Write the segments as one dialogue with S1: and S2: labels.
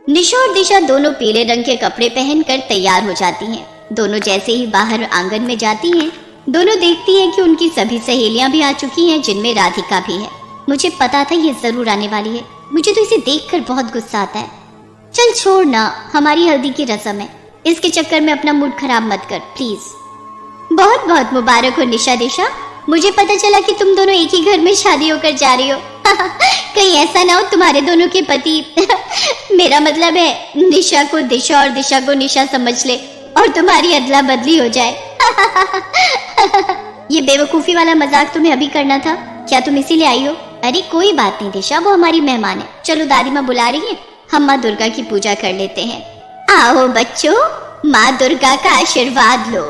S1: निशा और दिशा दोनों पीले रंग के कपड़े पहनकर तैयार हो जाती हैं। दोनों जैसे ही बाहर आंगन में जाती हैं, दोनों देखती हैं कि उनकी सभी सहेलियां भी आ चुकी हैं, जिनमें राधिका भी है। मुझे पता था ये जरूर आने वाली है। मुझे तो इसे देखकर बहुत गुस्सा आता है। चल छोड़ ना, हमारी हल्दी की रस्म है, इसके चक्कर में अपना मूड खराब मत कर प्लीज। बहुत बहुत मुबारक हो निशा दिशा, मुझे पता चला कि तुम दोनों एक ही घर में शादी होकर जा रही हो। कहीं ऐसा ना हो तुम्हारे दोनों के पति मेरा मतलब है निशा को दिशा और दिशा को निशा समझ ले और तुम्हारी अदला बदली हो जाए। ये बेवकूफी वाला मजाक तुम्हें अभी करना था क्या? तुम इसीलिए आई हो? अरे कोई बात नहीं दिशा, वो हमारी मेहमान है। चलो दादी माँ बुला रही है, हम माँ दुर्गा की पूजा कर लेते हैं। आओ बच्चों, माँ दुर्गा का आशीर्वाद लो।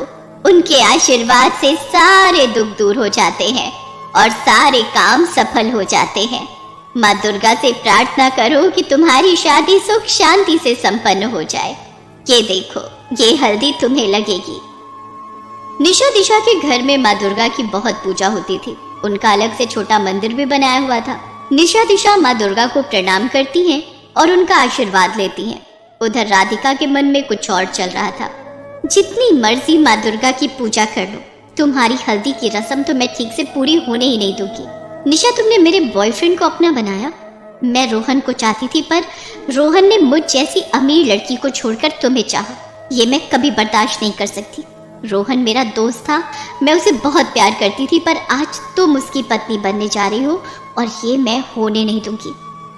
S1: उनके आशीर्वाद से सारे दुख दूर हो जाते हैं और सारे काम सफल हो जाते हैं। माँ दुर्गा से प्रार्थना करो कि तुम्हारी शादी सुख शांति से संपन्न हो जाए। ये देखो, ये हल्दी तुम्हें लगेगी। निशा दिशा के घर में माँ दुर्गा की बहुत पूजा होती थी। उनका अलग से छोटा मंदिर भी बनाया हुआ था। निशा दिशा माँ दुर्गा को प्रणाम करती हैं और उनका आशीर्वाद लेती हैं। उधर राधिका के मन में कुछ और चल रहा था। जितनी मर्जी माँ दुर्गा की पूजा कर लो, तुम्हारी हल्दी की रस्म तो मैं ठीक से पूरी होने ही नहीं दूंगी। निशा, तुमने मेरे बॉयफ्रेंड को अपना बनाया। मैं रोहन को चाहती थी, पर रोहन ने मुझ जैसी अमीर लड़की को छोड़कर तुम्हें चाहा। ये मैं कभी बर्दाश्त नहीं कर सकती। रोहन मेरा दोस्त था, मैं उसे बहुत प्यार करती थी, पर आज तुम उसकी पत्नी बनने जा रही हो और ये मैं होने नहीं दूंगी।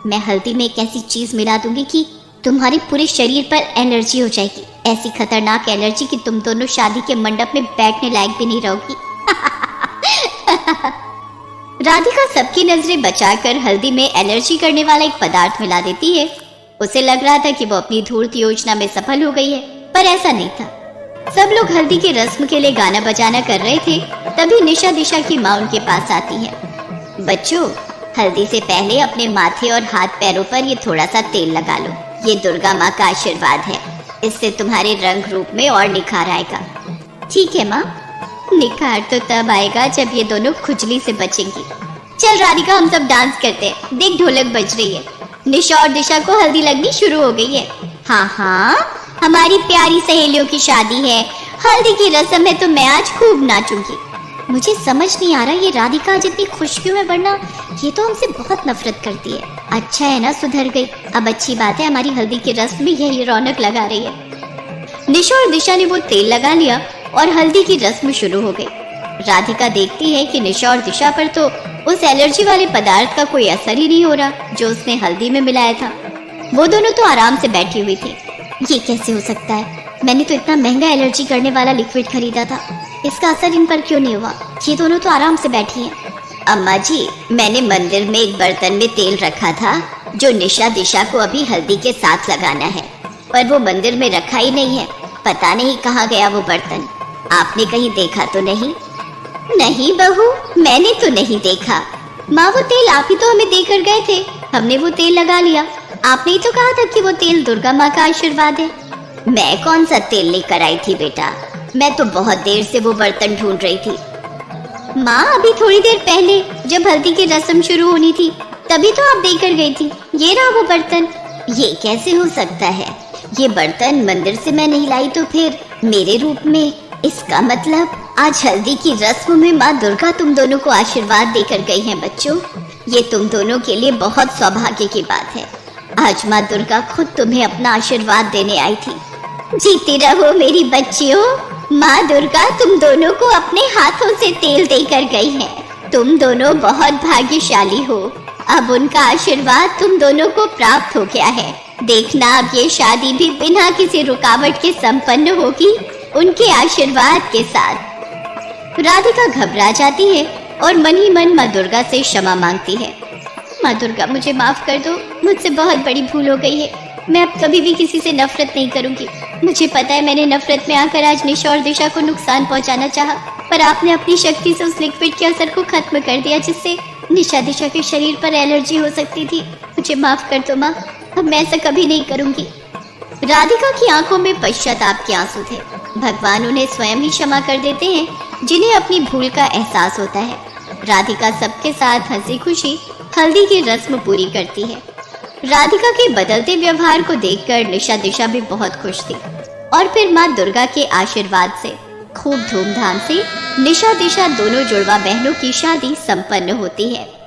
S1: मैं हल्दी में एक ऐसी चीज मिला दूंगी कि तुम्हारे पूरे शरीर पर एलर्जी हो जाएगी। ऐसी खतरनाक एलर्जी कि तुम दोनों शादी के मंडप में बैठने लायक भी नहीं रहोगी। राधिका सबकी नजरें बचाकर हल्दी में एलर्जी करने वाला एक पदार्थ मिला देती है। उसे लग रहा था कि वो अपनी धूर्त योजना में सफल हो गई है, पर ऐसा नहीं था। सब लोग हल्दी की रस्म के लिए गाना बजाना कर रहे थे। तभी निशा दिशा की माँ उनके पास आती है। बच्चों, हल्दी से पहले अपने माथे और हाथ पैरों पर ये थोड़ा सा तेल लगा लो। ये दुर्गा माँ का आशीर्वाद है, इससे तुम्हारे रंग रूप में और निखार आएगा। ठीक है माँ, निखार तो तब आएगा जब ये दोनों खुजली से बचेंगी। चल राधिका, हम सब डांस करते हैं। देख ढोलक बज रही है। निशा और दिशा को हल्दी लगनी शुरू हो गई है। हाँ हाँ, हमारी प्यारी सहेलियों की शादी है, हल्दी की रस्म है, तो मैं आज खूब नाचूंगी। मुझे समझ नहीं आ रहा ये राधिका आज इतनी खुश क्यों है, वरना ये तो हमसे बहुत नफरत करती है। अच्छा है ना, सुधर गई। अब अच्छी बात है, हमारी हल्दी की रस्म में यही रौनक लगा रही है। निशा और दिशा ने वो तेल लगा लिया और हल्दी की रस्म शुरू हो गई। राधिका देखती है कि निशा और दिशा पर तो उस एलर्जी वाले पदार्थ का कोई असर ही नहीं हो रहा जो उसने हल्दी में मिलाया था। वो दोनों तो आराम से बैठी हुई थी। ये कैसे हो सकता है? मैंने तो इतना महंगा एलर्जी करने वाला लिक्विड खरीदा था, इसका असर इन पर क्यों नहीं हुआ? ये दोनों तो आराम से बैठी हैं। अम्मा जी, मैंने मंदिर में एक बर्तन में तेल रखा था जो निशा दिशा को अभी हल्दी के साथ लगाना है, पर वो मंदिर में रखा ही नहीं है। पता नहीं कहाँ गया वो बर्तन। आपने कहीं देखा तो नहीं? नहीं बहू, मैंने तो नहीं देखा। माँ, वो तेल आप ही तो हमें देकर गए थे, हमने वो तेल लगा लिया। आपने ही तो कहा था कि वो तेल दुर्गा माँ का आशीर्वाद है। मैं कौन सा तेल लेकर आई थी बेटा, मैं तो बहुत देर से वो बर्तन ढूंढ रही थी। माँ, अभी थोड़ी देर पहले जब हल्दी की रस्म शुरू होनी थी तभी तो आप देकर गई थी। ये रहा वो बर्तन। ये कैसे हो सकता है? ये बर्तन मंदिर से मैं नहीं लाई तो फिर मेरे रूप में? इसका मतलब आज हल्दी की रस्म में माँ दुर्गा तुम दोनों को आशीर्वाद देकर गई हैं। बच्चों, ये तुम दोनों के लिए बहुत सौभाग्य की बात है। आज माँ दुर्गा खुद तुम्हें अपना आशीर्वाद देने आई थी। जीती रहो मेरी बच्चियों। माँ दुर्गा तुम दोनों को अपने हाथों से तेल देकर गई है। तुम दोनों बहुत भाग्यशाली हो। अब उनका आशीर्वाद तुम दोनों को प्राप्त हो गया है। देखना, अब ये शादी भी बिना किसी रुकावट के संपन्न होगी उनके आशीर्वाद के साथ। राधिका घबरा जाती है और मन ही मन माँ दुर्गा से क्षमा मांगती है। माँ दुर्गा, मुझे माफ कर दो, मुझसे बहुत बड़ी भूल हो गई है। मैं अब कभी भी किसी से नफरत नहीं करूंगी। मुझे पता है मैंने नफरत में आकर आज निशा और दिशा को नुकसान पहुंचाना चाहा, पर आपने अपनी शक्ति से उस लिक्विड के असर को खत्म कर दिया जिससे निशा दिशा के शरीर पर एलर्जी हो सकती थी। मुझे माफ कर दो माँ, अब मैं ऐसा कभी नहीं करूंगी। राधिका की आंखों में पश्चाताप के आंसू थे। भगवान उन्हें स्वयं ही क्षमा कर देते हैं जिन्हें अपनी भूल का एहसास होता है। राधिका सबके साथ हंसी खुशी हल्दी की रस्म पूरी करती है। राधिका के बदलते व्यवहार को देखकर निशा दिशा भी बहुत खुश थी और फिर माँ दुर्गा के आशीर्वाद से खूब धूमधाम से निशा दिशा दोनों जुड़वा बहनों की शादी संपन्न होती है।